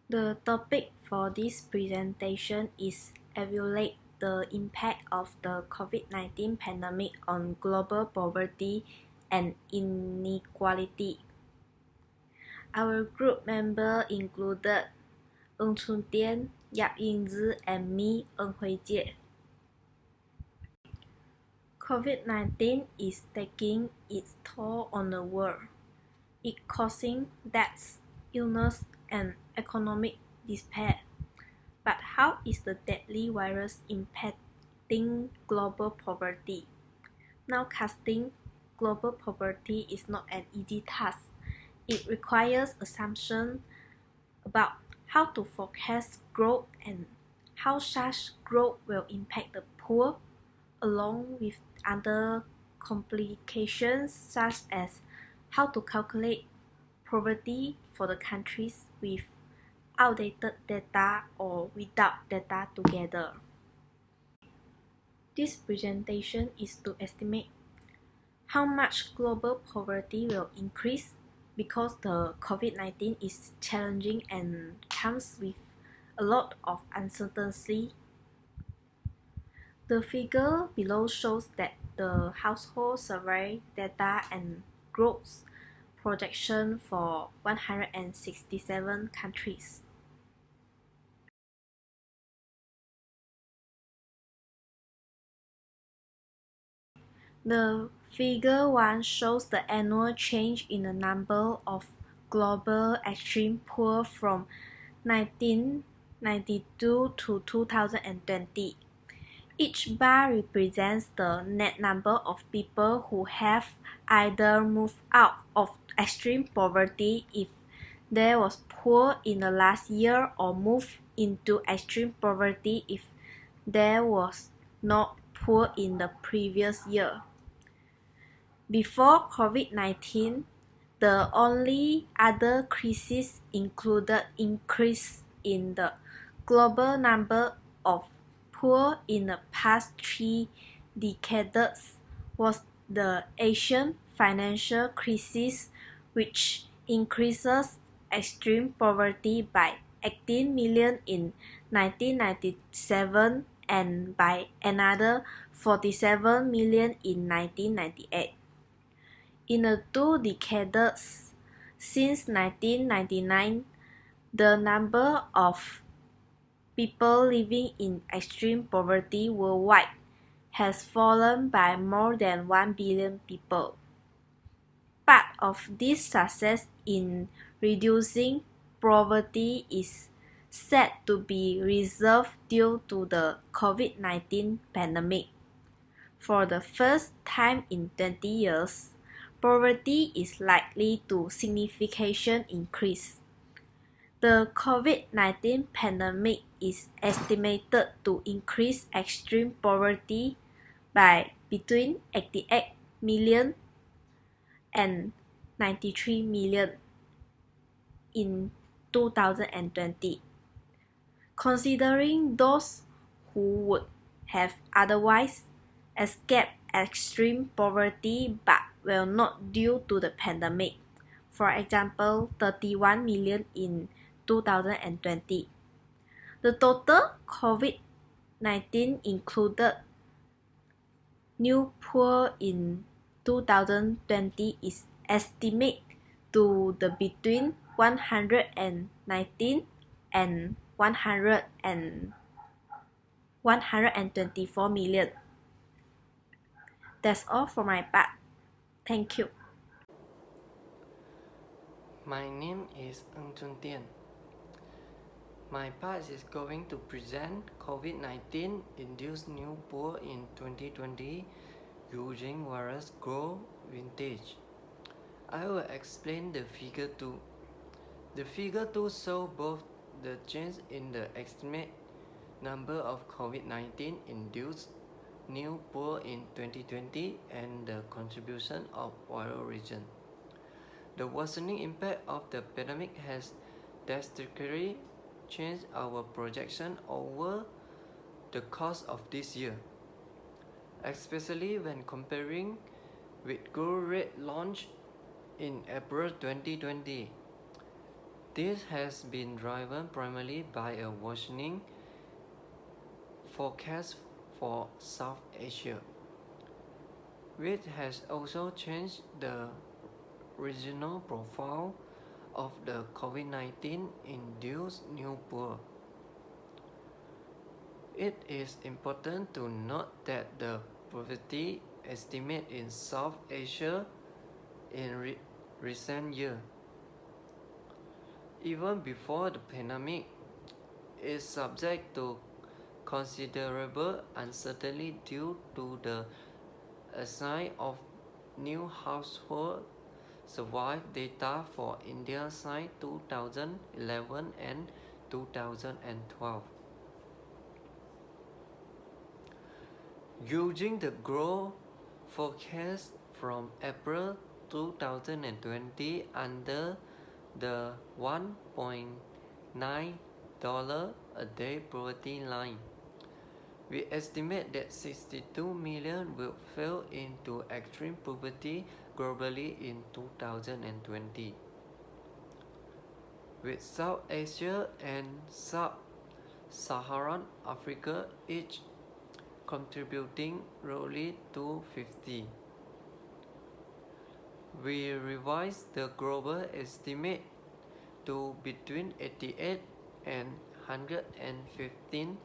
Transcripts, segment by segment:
The topic for this presentation is evaluate the impact of the COVID-19 pandemic on global poverty and inequality. Our group members included Ng Chun Tian, Yap Yingzi, and me, Ng Hui Jie. COVID-19 is taking its toll on the world. It causing deaths, illness, and economic despair. But how is the deadly virus impacting global poverty? Nowcasting global poverty is not an easy task. It requires assumptions about how to forecast growth and how such growth will impact the poor, along with other complications such as how to calculate poverty for the countries with outdated data or without data together. This presentation is to estimate how much global poverty will increase because the COVID-19 is challenging and comes with a lot of uncertainty. The figure below shows that the household survey data and growth projection for 167 countries. The figure 1 shows the annual change in the number of global extreme poor from 1992 to 2020. Each bar represents the net number of people who have either moved out of extreme poverty if they was poor in the last year or moved into extreme poverty if they was not poor in the previous year. Before COVID-19, the only other crisis included increase in the global number of poor in the past 3 decades was the Asian financial crisis, which increases extreme poverty by 18 million in 1997 and by another 47 million in 1998. In the 2 decades since 1999, the number of people living in extreme poverty worldwide has fallen by more than 1 billion people. Part of this success in reducing poverty is said to be reserved due to the COVID-19 pandemic. For the first time in 20 years, poverty is likely to significantly increase. The COVID-19 pandemic is estimated to increase extreme poverty by between 88 million and 93 million in 2020. Considering those who would have otherwise escaped extreme poverty but were not due to the pandemic, for example, 31 million in 2020. The total COVID-19 included new poor in 2020 is estimated to the between 119 and 124 million. That's all for my part. Thank you. My name is Ng Chun Tian. My part is going to present COVID-19 induced new poor in 2020 using virus growth vintage. I will explain the figure 2. The figure 2 shows both the change in the estimate number of COVID-19 induced new poor in 2020 and the contribution of viral region. The worsening impact of the pandemic has drastically changed our projection over the course of this year, especially when comparing with growth rate launched in April 2020. This has been driven primarily by a worsening forecast for South Asia, which has also changed the regional profile of the COVID-19 induced new poor. It is important to note that the poverty estimate in South Asia in recent years, even before the pandemic, is subject to considerable uncertainty due to the assign of new household survive data for India side 2011 and 2012. Using the growth forecast from April 2020 under the $1.9 a day poverty line, we estimate that 62 million will fall into extreme poverty globally in 2020, with South Asia and Sub-Saharan Africa each contributing roughly to 50. We revised the global estimate to between 88 and 115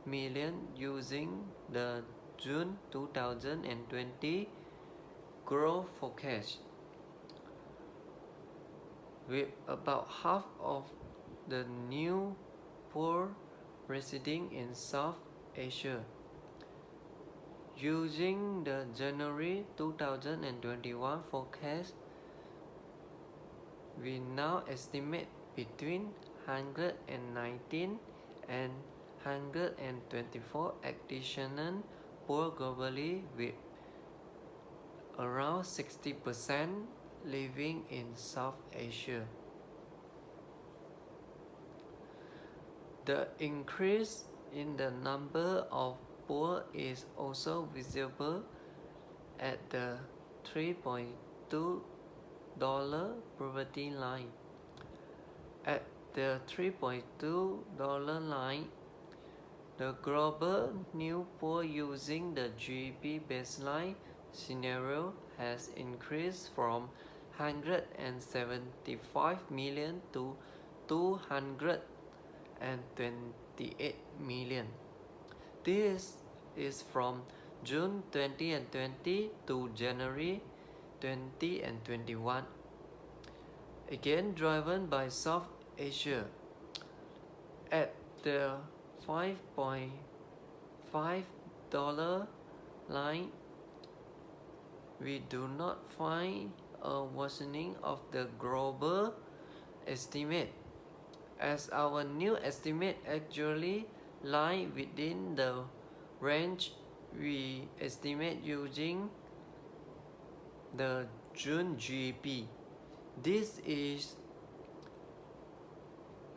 million using the June 2020 growth forecast, with about half of the new poor residing in South Asia. Using the January 2021 forecast, we now estimate between 119 and 124 additional poor globally, with around 60% living in South Asia. The increase in the number of poor is also visible at the $3.2 poverty line. At the $3.2 line, the global new poor using the GDP baseline scenario has increased from 175 million to 228 million. This is from June 2020 to January 2021, again driven by South Asia. At the $5.5 line, we do not find a worsening of the global estimate, as our new estimate actually lie within the range we estimate using the June GDP. This is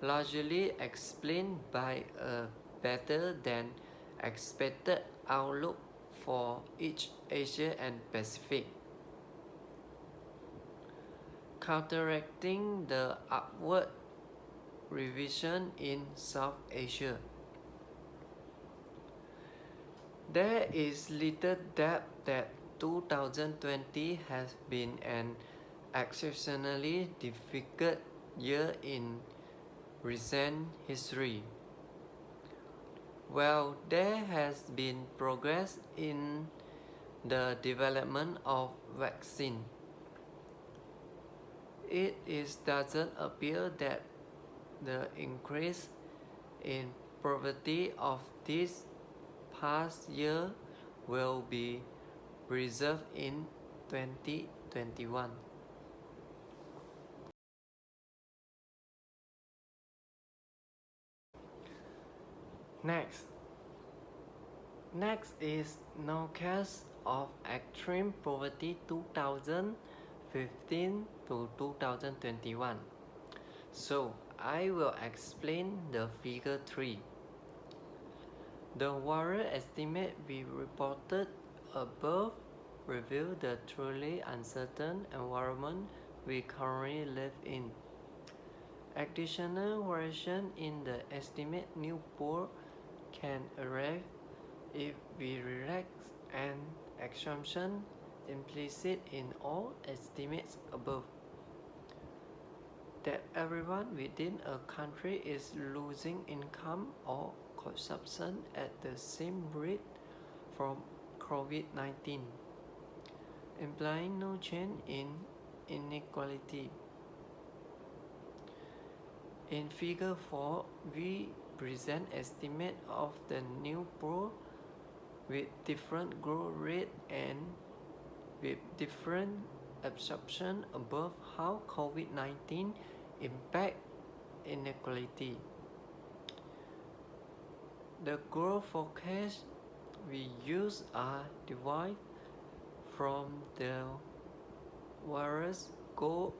largely explained by a better than expected outlook for each Asia and Pacific, counteracting the upward revision in South Asia. There is little doubt that 2020 has been an exceptionally difficult year in recent history. While there has been progress in the development of vaccine, it doesn't appear that the increase in poverty of this past year will be preserved in 2021. Next is nowcast of extreme poverty 2015 to 2021. So I will explain the figure 3. The warrior estimate we reported above reveal the truly uncertain environment we currently live in. Additional variation in the estimate new poor can arrive if we relax an assumption implicit in all estimates above, that everyone within a country is losing income or consumption at the same rate from COVID-19, implying no change in inequality. In figure 4, we present estimate of the new poor with different growth rate and with different absorption above how COVID-19 impact inequality. The growth forecast we use are derived from the various gold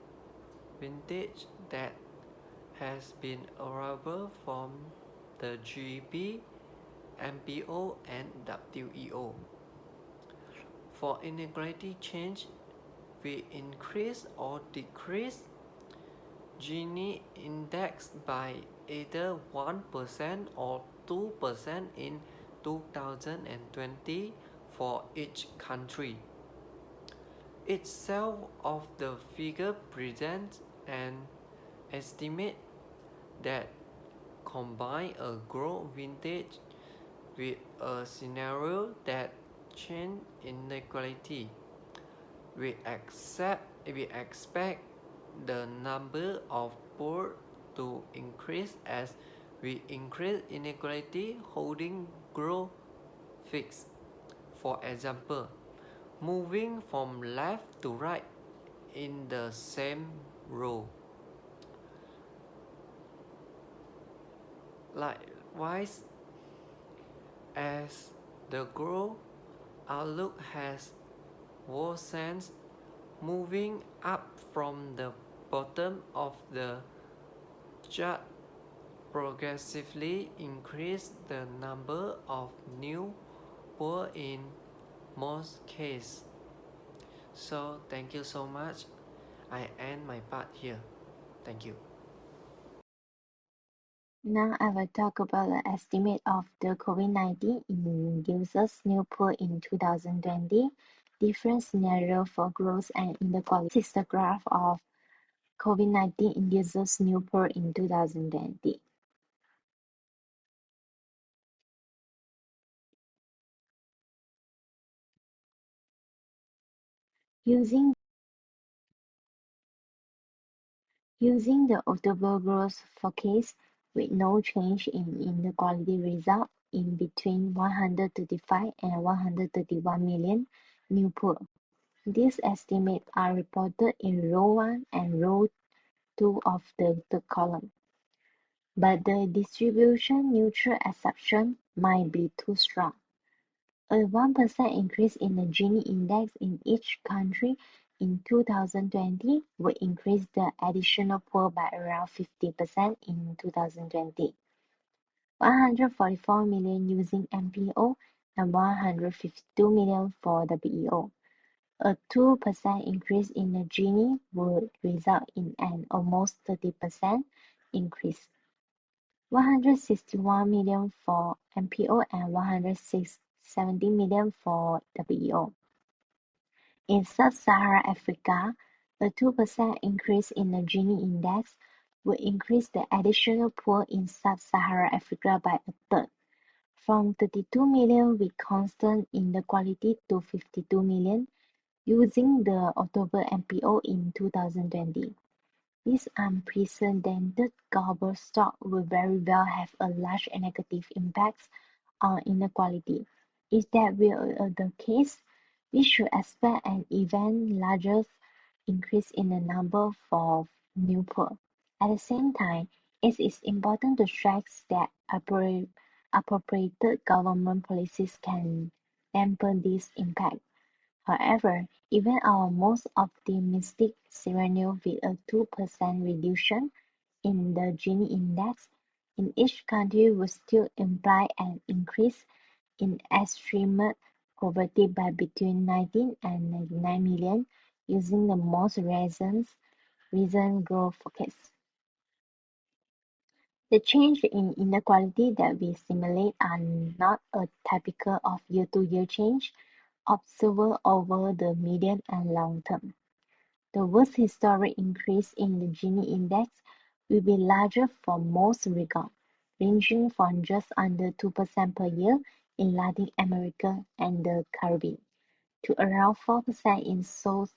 vintage that has been available from the GEP, MPO, and WEO. For inequality change, we increase or decrease Gini index by either 1% or 2% in 2020 for each country. Each cell of the figure presents an estimate that combine a growth vintage with a scenario that change inequality. We expect the number of poor to increase as we increase inequality holding growth fixed. For example, moving from left to right in the same row. Likewise, as the growth outlook has worsened, moving up from the bottom of the chart progressively increase the number of new poor in most cases. So thank you so much. I end my part here. Thank you. Now I will talk about the estimate of the COVID-19 induces new poor in 2020, different scenario for growth and inequality. This is the graph of COVID-19 induces new poor in 2020. Using the October growth forecast with no change in inequality result in between 135 and 131 million new poor. These estimates are reported in row 1 and row 2 of the third column, but the distribution neutral assumption might be too strong. A 1% increase in the Gini index in each country in 2020 would increase the additional poor by around 50% in 2020. 144 million using MPO and 152 million for WEO. A 2% increase in the Gini would result in an almost 30% increase. 161 million for MPO and 170 million for WEO. In Sub-Saharan Africa, a 2% increase in the Gini index would increase the additional poor in Sub-Saharan Africa by a third, from 32 million with constant inequality to 52 million, using the October MPO in 2020. This unprecedented global shock will very well have a large negative impact on inequality. If that will the case, we should expect an even larger increase in the number of new poor. At the same time, it is important to stress that appropriate government policies can dampen this impact. However, even our most optimistic scenario with a 2% reduction in the Gini index in each country would still imply an increase in extreme poverty by between 19 and 99 million using the most recent growth forecast. The change in inequality that we simulate are not a typical of year-to-year change observed over the medium and long term. The worst historic increase in the Gini index will be larger for most regions, ranging from just under 2% per year in Latin America and the Caribbean to around 4% in South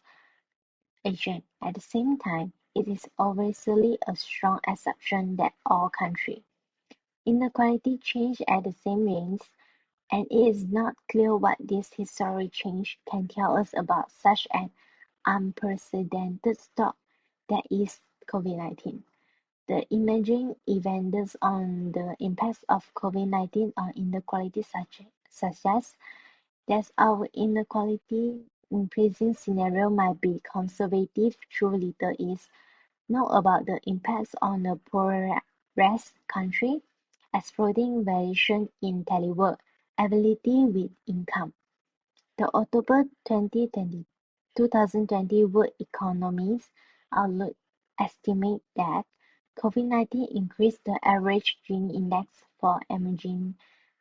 Asia. At the same time, it is obviously a strong assumption that all countries inequality change at the same rates, and it is not clear what this historic change can tell us about such an unprecedented shock that is COVID-19. The emerging evidence on the impacts of COVID-19 on inequality suggests that our inequality increasing scenario might be conservative though little is known about the impacts on the poorest countries, exploiting variation in telework ability with income. The October 2020 World Economics Outlook estimates that COVID-19 increased the average Gini index for emerging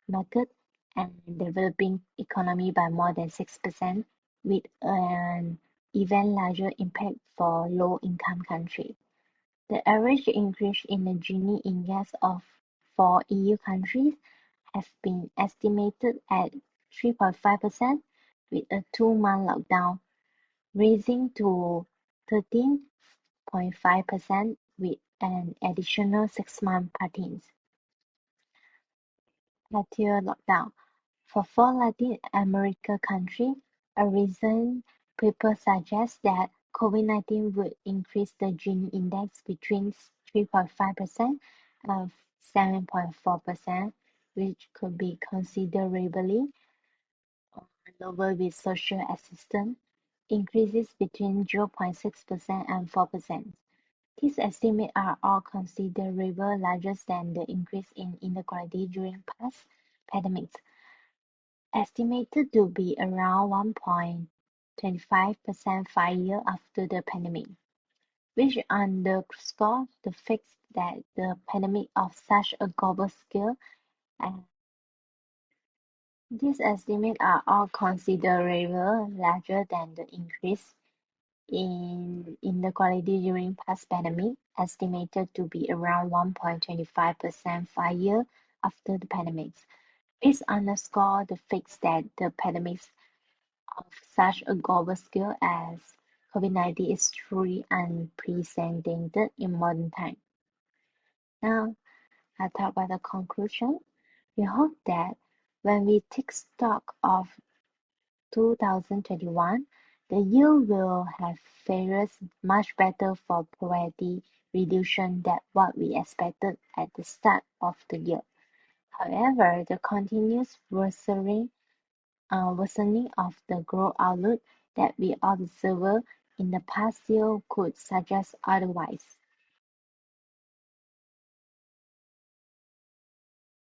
markets and developing economies by more than 6%, with an even larger impact for low-income countries. The average increase in the Gini index for EU countries has been estimated at 3.5%, with a two-month lockdown, rising to 13.5% with an additional six-month partial lockdown. For four Latin American countries, a recent paper suggests that COVID-19 would increase the Gini index between 3.5% and 7.4%, which could be considerably lower with social assistance increases between 0.6% and 4%. These estimates are all considerably larger than the increase in inequality during past pandemics, estimated to be around 1.25% 5 years after the pandemic, which underscores the fact that the pandemic of such a global scale and these estimates are all considerably larger than the increase in inequality during past pandemic, estimated to be around 1.25% 5 years after the pandemics. This underscores the fact that the pandemics of such a global scale as COVID-19 is truly unprecedented in modern times. Now, I'll talk about the conclusion. We hope that when we take stock of 2021, the year will have fared much better for poverty reduction than what we expected at the start of the year. However, the continuous worsening of the growth outlook that we observed in the past year could suggest otherwise.